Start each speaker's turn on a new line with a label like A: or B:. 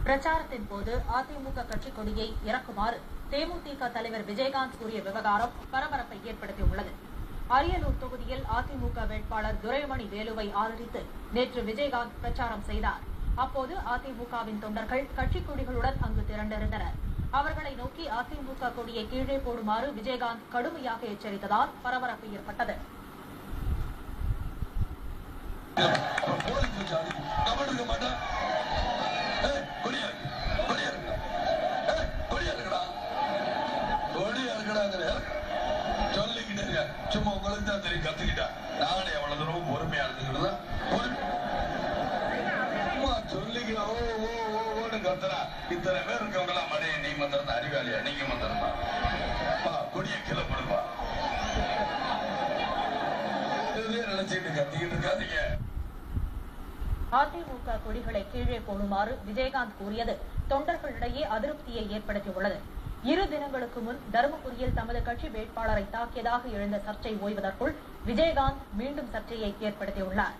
A: பிரச்சாரத்தின் போது அதிமுக கட்சிக் கொடியை இறக்குமாறு தேமுதிக தலைவர் விஜயகாந்த் கூறிய விவகாரம் பரபரப்பை ஏற்படுத்தியுள்ளது. அரியலூர் தொகுதியில் அதிமுக வேட்பாளர் துரைமணி வேலுவை ஆதரித்து நேற்று விஜயகாந்த் பிரச்சாரம் செய்தார். அப்போது அதிமுகவின் தொண்டர்கள் கட்சிக் கொடிகளுடன் அங்கு திரண்டிருந்தனர். அவர்களை நோக்கி அதிமுக கொடியை கீழே போடுமாறு விஜயகாந்த் கடுமையாக எச்சரித்ததால் பரபரப்பு ஏற்பட்டது.
B: சும்மா உங்களுக்கு தான் தெரியும், கத்துக்கிட்டா நானே எவ்வளவு தூரம் பொறுமையா இருந்துக்கிறதா சொல்லிக்கலாம். கத்துறா இத்தனை பேர் இருக்கவங்களா மடைய நீ மந்திரம் அறிவாளியா நீங்க மந்திரமா கொடிய கிளப்படுப்பா நினைச்சிட்டு கத்திக்கிட்டு இருக்காதீங்க.
A: அதிமுக கொடிகளை கீழே போடுமாறு விஜயகாந்த் கூறியது தொண்டர்களிடையே அதிருப்தியை ஏற்படுத்தியுள்ளது. 2 தினங்களுக்கு முன் தருமபுரியில் தமது கட்சி வேட்பாளரை தாக்கியதாக எழுந்த சர்ச்சை ஓய்வதற்குள் விஜயகாந்த் மீண்டும் சர்ச்சையை ஏற்படுத்தியுள்ளார்.